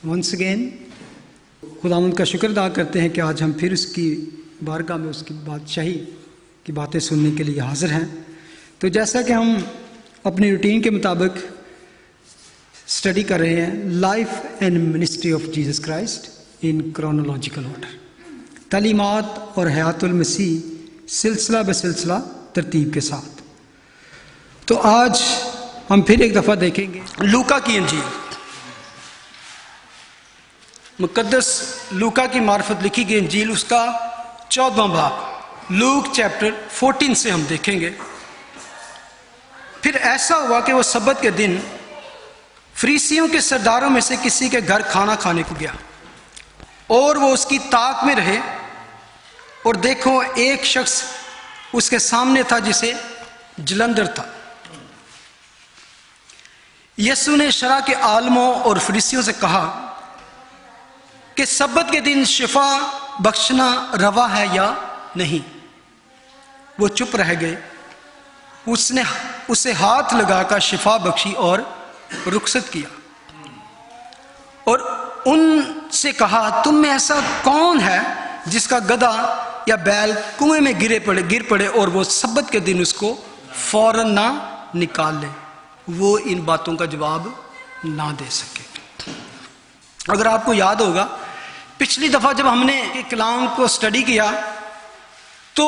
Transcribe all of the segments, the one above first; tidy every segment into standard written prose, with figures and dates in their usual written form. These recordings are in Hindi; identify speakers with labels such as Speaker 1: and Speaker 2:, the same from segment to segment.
Speaker 1: वंस अगेन खुदावंद का शुक्र अदा करते हैं कि आज हम फिर उसकी बारगाह में उसकी बादशाही की बातें सुनने के लिए हाजिर हैं। तो जैसा कि हम अपनी रूटीन के मुताबिक स्टडी कर रहे हैं life and ministry of Jesus Christ in chronological order, तालीमात और हयातुल मसीह सिलसिला बसिलसिला तरतीब के साथ। तो आज हम फिर एक दफ़ा देखेंगे लूका की इंजील, मुकद्दस लूका की मार्फत लिखी गई इंजील, उसका 14वां बाब लूक चैप्टर 14 से हम देखेंगे। फिर ऐसा हुआ कि वो सब्बत के दिन फरीसियों के सरदारों में से किसी के घर खाना खाने को गया और वो उसकी ताक में रहे, और देखो एक शख्स उसके सामने था जिसे जलंधर था। यीशु ने शरा के आलमों और फरीसियों से कहा कि सब्बत के दिन शिफा बख्शना रवा है या नहीं। वो चुप रह गए। उसने उसे हाथ लगाकर शिफा बख्शी और रुखसत किया और उनसे कहा, तुम में ऐसा कौन है जिसका गधा या बैल कुएं में गिर पड़े और वो सब्बत के दिन उसको फौरन ना निकाल ले। वो इन बातों का जवाब ना दे सके। अगर आपको याद होगा, पिछली दफ़ा जब हमने कलाम को स्टडी किया तो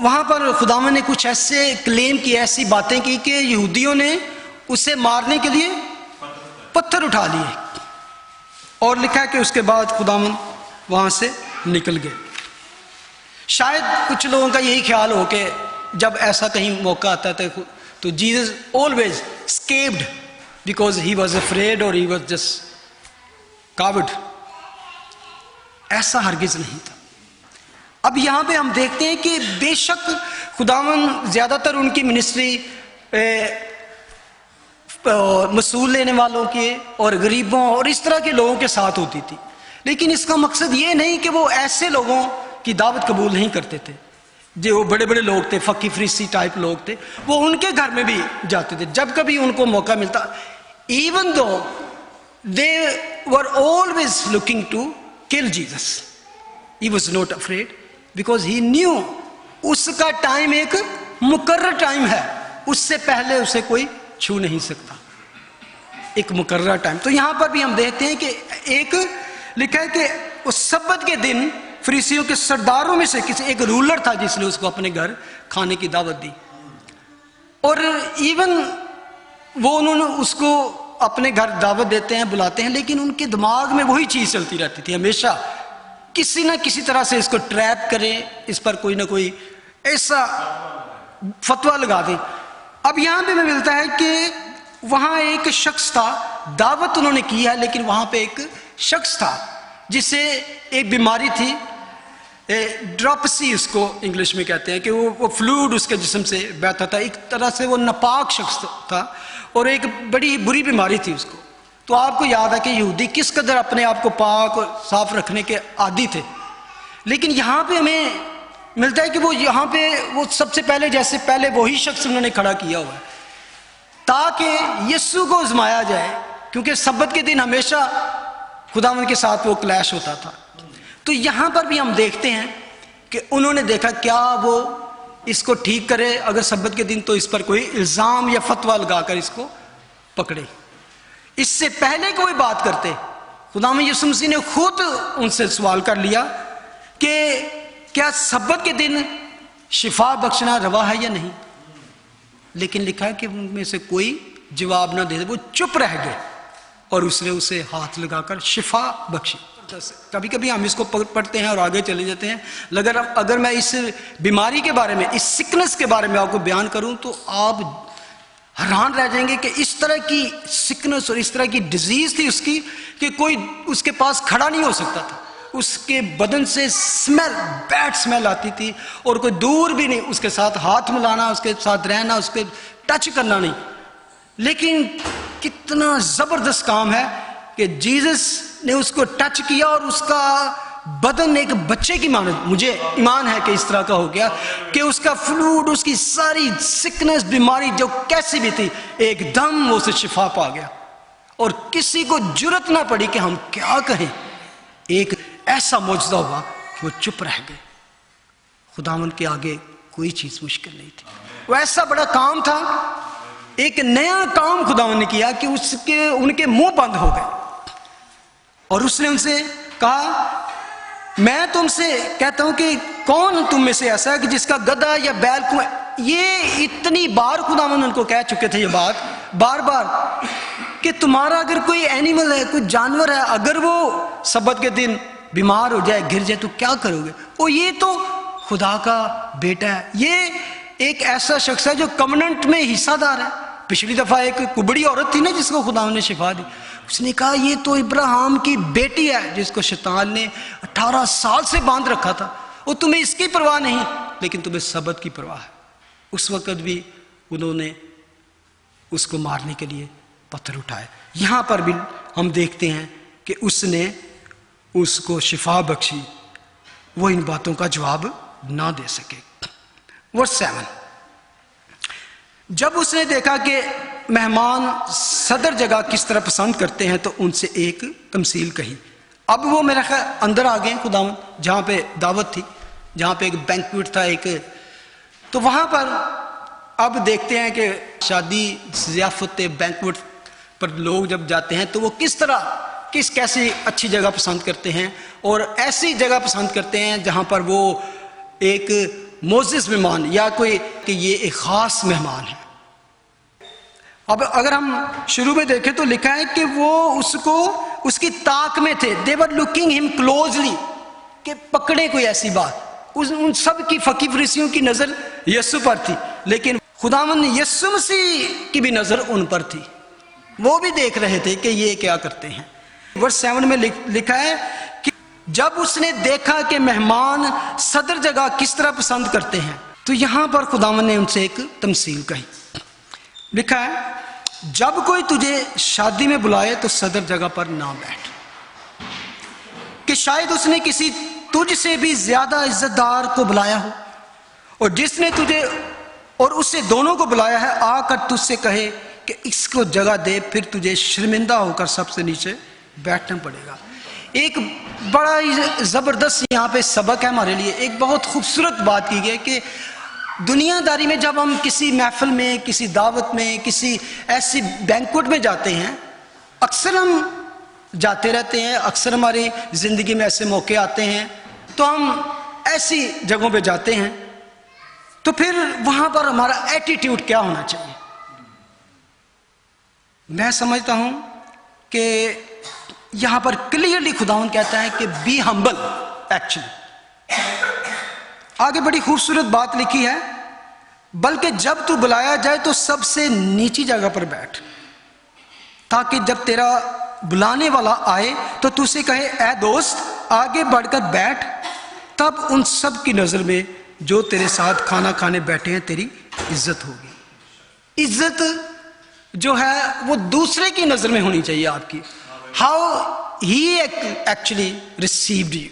Speaker 1: वहाँ पर खुदावंद ने कुछ ऐसे क्लेम किए, ऐसी बातें की कि यहूदियों ने उसे मारने के लिए पत्थर उठा लिए, और लिखा है कि उसके बाद खुदावंद वहाँ से निकल गए। शायद कुछ लोगों का यही ख्याल हो कि जब ऐसा कहीं मौका आता है तो Jesus always escaped because he was afraid और ही वॉज जस्ट कावर्ड। ऐसा हरगिज नहीं था। अब यहां पे हम देखते हैं कि बेशक खुदावंद ज्यादातर उनकी मिनिस्ट्री मसूल लेने वालों के और गरीबों और इस तरह के लोगों के साथ होती थी, लेकिन इसका मकसद ये नहीं कि वो ऐसे लोगों की दावत कबूल नहीं करते थे जो बड़े बड़े लोग थे, फकी फरीसी टाइप लोग थे। वो उनके घर में भी जाते थे जब कभी उनको मौका मिलता, even though they were always looking to kill Jesus. He was not afraid because he knew उसका टाइम एक मुकर्रर टाइम है, उससे पहले उसे कोई छू नहीं सकता, एक मुकर्रर टाइम। तो यहां पर भी हम देखते हैं कि एक लिखा है कि उस सब्बत के दिन फरीसियों के सरदारों में से किसी एक रूलर था जिसने उसको अपने घर खाने की दावत दी, और इवन वो उन्होंने उसको अपने घर दावत देते हैं, बुलाते हैं, लेकिन उनके दिमाग में वही चीज चलती रहती थी हमेशा, किसी ना किसी तरह से इसको ट्रैप करें, इस पर कोई ना कोई ऐसा फतवा लगा दें। अब यहां पे हमें मिलता है कि वहां एक शख्स था, दावत उन्होंने की है, लेकिन वहां पे एक शख्स था जिसे एक बीमारी थी, ड्रॉपसी उसको इंग्लिश में कहते हैं, कि वो फ्लूइड उसके जिस्म से बहता था, एक तरह से वो नापाक शख्स था और एक बड़ी बुरी बीमारी थी उसको। तो आपको याद है कि यहूदी किस कदर अपने आप को पाक और साफ रखने के आदी थे, लेकिन यहाँ पे हमें मिलता है कि वो यहाँ पे वो सबसे पहले जैसे पहले वही शख्स उन्होंने खड़ा किया हुआ है ताकि यीशु को आजमाया जाए, क्योंकि सब्बत के दिन हमेशा खुदावंद के साथ वो क्लैश होता था। तो यहाँ पर भी हम देखते हैं कि उन्होंने देखा क्या वो इसको ठीक करे अगर सब्बत के दिन, तो इस पर कोई इल्ज़ाम या फतवा लगाकर इसको पकड़े। इससे पहले कोई बात करते, खुदावंद यीशु मसीह ने खुद उनसे सवाल कर लिया कि क्या सब्बत के दिन शिफा बख्शना रवा है या नहीं, लेकिन लिखा है कि उनमें से कोई जवाब ना दे, वो चुप रह गए और उसने उसे हाथ लगाकर शिफा बख्शी। कभी कभी हम इसको पढ़ते हैं और आगे चले जाते हैं, अगर मैं इस बीमारी के बारे में, इस सिकनेस के बारे में आपको बयान करूं तो आप हैरान रह जाएंगे कि इस तरह की सिकनेस और इस तरह की डिजीज थी उसकी कि कोई उसके पास खड़ा नहीं हो सकता था। उसके बदन से स्मेल, बैड स्मेल आती थी और कोई दूर भी नहीं उसके साथ हाथ मिलाना, उसके साथ रहना, उसके टच करना नहीं। लेकिन कितना जबरदस्त काम है कि जीसस ने उसको टच किया और उसका बदन एक बच्चे की मानद, मुझे ईमान है कि इस तरह का हो गया कि उसका फ्लूड, उसकी सारी सिकनेस, बीमारी जो कैसी भी थी, एकदम वो उसे शिफा पा गया और किसी को जुर्रत ना पड़ी कि हम क्या कहें। एक ऐसा मौजूदा हुआ कि वो चुप रह गए। खुदावंद के आगे कोई चीज मुश्किल नहीं थी। वो ऐसा बड़ा काम था, एक नया काम खुदावंद ने किया कि उनके मुंह बंद हो गए और उसने उनसे कहा, मैं तुमसे कहता हूं कि कौन तुम में से ऐसा है कि जिसका गधा या बैल को, ये इतनी बार खुदावंद उनको कह चुके थे ये बात बार बार कि तुम्हारा अगर कोई एनिमल है, कोई जानवर है, अगर वो सब्बत के दिन बीमार हो जाए, गिर जाए, तो क्या करोगे? और ये तो खुदा का बेटा है, ये एक ऐसा शख्स है जो कवनेंट में हिस्सादार है। पिछली दफा एक कुबड़ी औरत थी ना जिसको खुदा ने शिफा दी, उसने कहा ये तो इब्राहिम की बेटी है जिसको शैतान ने 18 साल से बांध रखा था, और तुम्हें इसकी परवाह नहीं, लेकिन तुम्हें सब्बत की परवाह है। उस वक्त भी उन्होंने उसको मारने के लिए पत्थर उठाए। यहां पर भी हम देखते हैं कि उसने उसको शिफा बख्शी, वो इन बातों का जवाब ना दे सके। वर्स 7, जब उसने देखा कि मेहमान सदर जगह किस तरह पसंद करते हैं तो उनसे एक तमसील कही। अब वो मेरा ख्याल अंदर आ गए खुदावंद, जहाँ पे दावत थी, जहाँ पे एक बैंक्वेट था एक, तो वहाँ पर अब देखते हैं कि शादी ज़ियाफ़त बैंक्वेट पर लोग जब जाते हैं तो वो किस तरह कैसी अच्छी जगह पसंद करते हैं, और ऐसी जगह पसंद करते हैं जहाँ पर वो एक मोजिज़ मेहमान या कोई कि ये एक ख़ास मेहमान है। अब अगर हम शुरू में देखें तो लिखा है कि वो उसको उसकी ताक में थे, दे वर लुकिंग हिम क्लोजली, कि पकड़े कोई ऐसी बात। उन सब की फकी फरीसियों की नज़र यीशु पर थी, लेकिन खुदावंद यीशु मसीह की भी नज़र उन पर थी, वो भी देख रहे थे कि ये क्या करते हैं। वर्स 7 में लिखा है कि जब उसने देखा कि मेहमान सदर जगह किस तरह पसंद करते हैं, तो यहां पर खुदावंद ने उनसे एक तमसील कही। लिखा है, जब कोई तुझे शादी में बुलाए तो सदर जगह पर ना बैठ, कि शायद उसने किसी तुझसे भी ज्यादा इज्जतदार को बुलाया हो, और जिसने तुझे और उससे दोनों को बुलाया है आकर तुझसे कहे कि इसको जगह दे, फिर तुझे शर्मिंदा होकर सबसे नीचे बैठना पड़ेगा। एक बड़ा ही जबरदस्त यहाँ पे सबक है हमारे लिए। एक बहुत खूबसूरत बात की गई कि दुनियादारी में जब हम किसी महफिल में, किसी दावत में, किसी ऐसी बैंक्वेट में जाते हैं, अक्सर हम जाते रहते हैं, अक्सर हमारी ज़िंदगी में ऐसे मौके आते हैं, तो हम ऐसी जगहों पे जाते हैं, तो फिर वहाँ पर हमारा एटीट्यूड क्या होना चाहिए? मैं समझता हूँ कि यहाँ पर क्लियरली खुदावंद कहता है कि बी हम्बल। एक्चुअली आगे बड़ी खूबसूरत बात लिखी है, बल्कि जब तू बुलाया जाए तो सबसे नीची जगह पर बैठ, ताकि जब तेरा बुलाने वाला आए तो तुझसे कहे ए दोस्त आगे बढ़कर बैठ, तब उन सब की नज़र में जो तेरे साथ खाना खाने बैठे हैं तेरी इज्जत होगी। इज्जत जो है वो दूसरे की नज़र में होनी चाहिए आपकी। How he actually received you.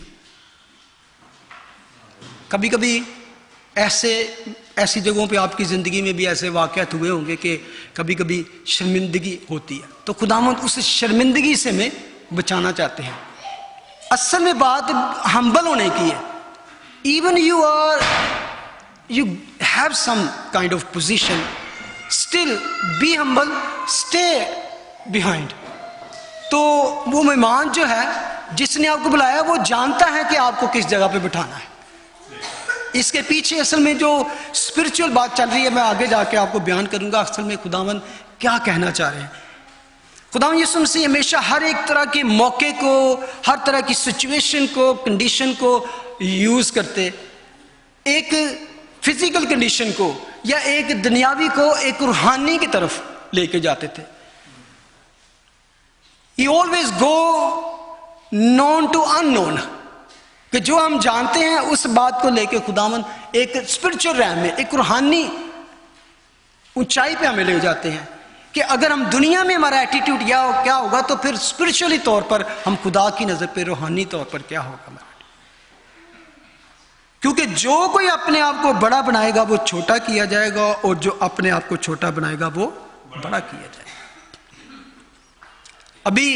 Speaker 1: कभी कभी ऐसी जगहों पे आपकी ज़िंदगी में भी ऐसे वाक़यात हुए होंगे कि कभी कभी शर्मिंदगी होती है, तो खुदावंद उस शर्मिंदगी से हमें बचाना चाहते हैं। असल में बात हम्बल होने की है। Even you have some kind of position, still be humble, stay behind। तो वो मेहमान जो है जिसने आपको बुलाया वो जानता है कि आपको किस जगह पे बिठाना है। इसके पीछे असल में जो स्पिरिचुअल बात चल रही है मैं आगे जाके आपको बयान करूंगा, असल में खुदावंद क्या कहना चाह रहे हैं। खुदावंद यीशु मसीह हमेशा हर एक तरह के मौके को, हर तरह की सिचुएशन को, कंडीशन को यूज करते, एक फिजिकल कंडीशन को या एक दुनियावी को एक रूहानी की तरफ लेके जाते थे। He always go known to unknown, कि जो हम जानते हैं उस बात को लेके खुदावंद एक स्पिरिचुअल रैम में, एक रूहानी ऊंचाई पे हमें ले जाते हैं। कि अगर हम दुनिया में हमारा एटीट्यूड क्या होगा, तो फिर स्पिरिचुअली तौर पर हम खुदा की नज़र पे रूहानी तौर पर क्या होगा हमारा। क्योंकि जो कोई अपने आप को बड़ा बनाएगा वो छोटा किया जाएगा, और जो अपने आप को छोटा बनाएगा वो बड़ा किया जाएगा। अभी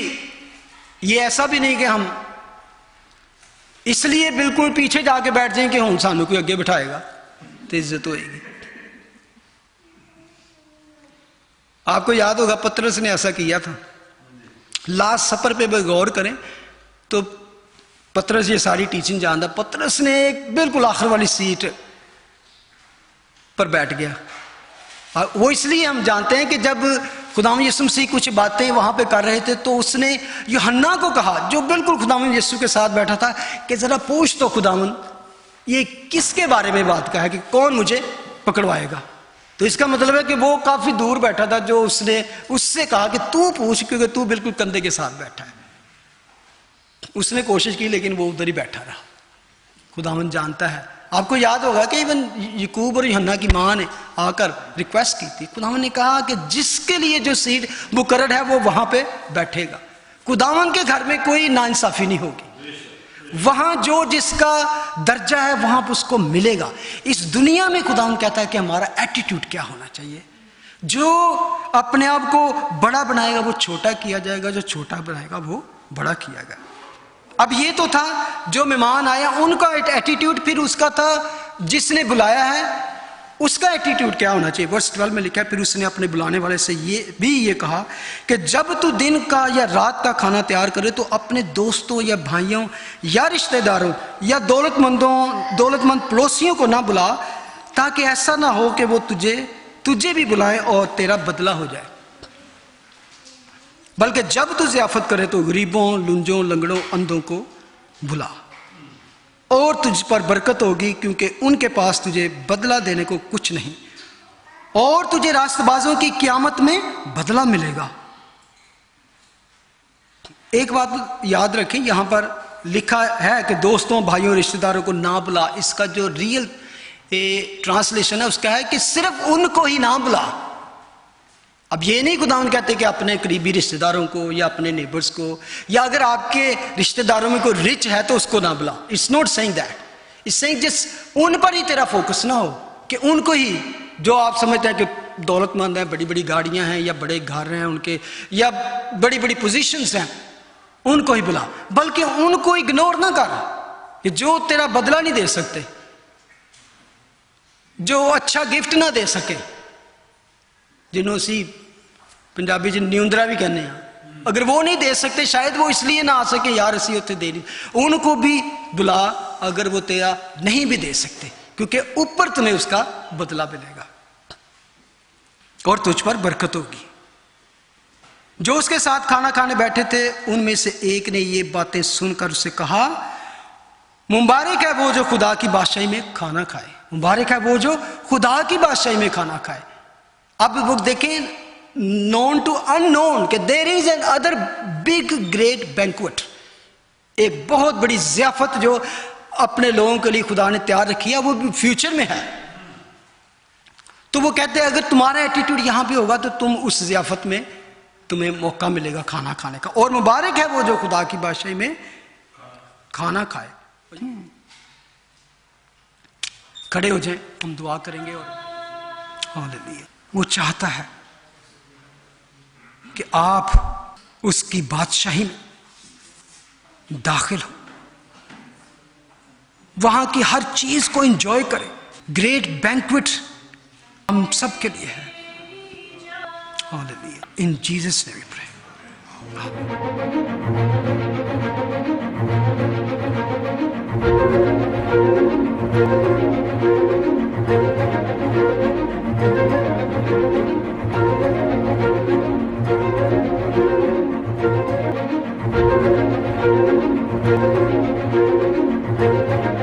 Speaker 1: ये ऐसा भी नहीं कि हम इसलिए बिल्कुल पीछे जाके बैठ जाएं कि हम सानू कोई अगे बिठाएगा तो इज्जत होएगी। आपको याद होगा पतरस ने ऐसा किया था। लास्ट सफर पे गौर करें तो पतरस ये सारी टीचिंग जानता। पतरस ने एक बिल्कुल आखिर वाली सीट पर बैठ गया। वो इसलिए हम जानते हैं कि जब खुदावंद यीशु मसीह कुछ बातें वहां पे कर रहे थे तो उसने यूहन्ना को कहा, जो बिल्कुल खुदावंद यीशु के साथ बैठा था, कि जरा पूछ तो खुदावंद ये किसके बारे में बात कहा है कि कौन मुझे पकड़वाएगा। तो इसका मतलब है कि वो काफी दूर बैठा था, जो उसने उससे कहा कि तू पूछ, क्योंकि तू बिल्कुल कंधे के साथ बैठा है। उसने कोशिश की लेकिन वो उधर ही बैठा रहा। खुदावंद जानता है। आपको याद होगा कि इवन याकूब और यूहन्ना की मां ने आकर रिक्वेस्ट की थी। खुदावंद ने कहा कि जिसके लिए जो सीट मुकर्रर है वो वहां पे बैठेगा। खुदावंद के घर में कोई नाइंसाफी नहीं होगी। वहां जो जिसका दर्जा है वहां पर उसको मिलेगा। इस दुनिया में खुदावंद कहता है कि हमारा एटीट्यूड क्या होना चाहिए। जो अपने आप को बड़ा बनाएगा वो छोटा किया जाएगा, जो छोटा बनाएगा वो बड़ा किया जाएगा। अब ये तो था जो मेहमान आया उनका एटीट्यूड, फिर उसका था जिसने बुलाया है उसका एटीट्यूड क्या होना चाहिए। वर्स 12 में लिखा है, फिर उसने अपने बुलाने वाले से ये कहा कि जब तू दिन का या रात का खाना तैयार करे तो अपने दोस्तों या भाइयों या रिश्तेदारों या दौलतमंद पड़ोसियों को ना बुला, ताकि ऐसा ना हो कि वो तुझे भी बुलाए और तेरा बदला हो जाए। बल्कि जब तू ज़ियाफत करे तो गरीबों, लुंजों, लंगड़ों, अंधों को बुला, और तुझ पर बरकत होगी, क्योंकि उनके पास तुझे बदला देने को कुछ नहीं, और तुझे रास्तबाजों की क़यामत में बदला मिलेगा। एक बात याद रखें, यहां पर लिखा है कि दोस्तों, भाइयों, रिश्तेदारों को ना बुला। इसका जो रियल ट्रांसलेशन है उसका है कि सिर्फ उनको ही ना बुला। अब ये नहीं खुदावंद कहते कि अपने करीबी रिश्तेदारों को या अपने नेबर्स को, या अगर आपके रिश्तेदारों में कोई रिच है तो उसको ना बुला। It's not saying that. It's saying just उन पर ही तेरा फोकस ना हो कि उनको ही, जो आप समझते हैं कि दौलतमंद हैं, बड़ी बड़ी गाड़ियां हैं या बड़े घर हैं उनके, या बड़ी बड़ी पोजीशंस हैं, उनको ही बुला। बल्कि उनको इग्नोर ना कर कि जो तेरा बदला नहीं दे सकते, जो अच्छा गिफ्ट ना दे सके, जिन्हों असी पंजाबी च न्यूंदरा भी कहने हैं। अगर वो नहीं दे सकते, शायद वो इसलिए ना आ सके यार असी उत्थे दे नहीं, उनको भी बुला अगर वो तेरा नहीं भी दे सकते, क्योंकि ऊपर तुम्हें उसका बदला मिलेगा और तुझ पर बरकत होगी। जो उसके साथ खाना खाने बैठे थे उनमें से एक ने ये बातें सुनकर उससे कहा, मुबारक है वो जो खुदा की बादशाही में खाना खाए। मुबारक है वो जो खुदा की बादशाही में खाना खाए। अब बुक देखें, नोन टू अननोन, कि there is another big great banquet, एक बहुत बड़ी ज़ियाफत जो अपने लोगों के लिए खुदा ने तैयार रखी है, वो फ्यूचर में है। तो वो कहते हैं अगर तुम्हारा एटीट्यूड यहां पे होगा तो तुम उस ज़ियाफत में तुम्हें मौका मिलेगा खाना खाने का। और मुबारक है वो जो खुदा की बादशाही में खाना खाए। खड़े हो जाएं, हम दुआ करेंगे। और हालेलुया। वो चाहता है कि आप उसकी बादशाही में दाखिल हो, वहां की हर चीज को एंजॉय करें। ग्रेट बैंक्वेट हम सब के लिए है। Hallelujah. In Jesus name we pray. Thank you.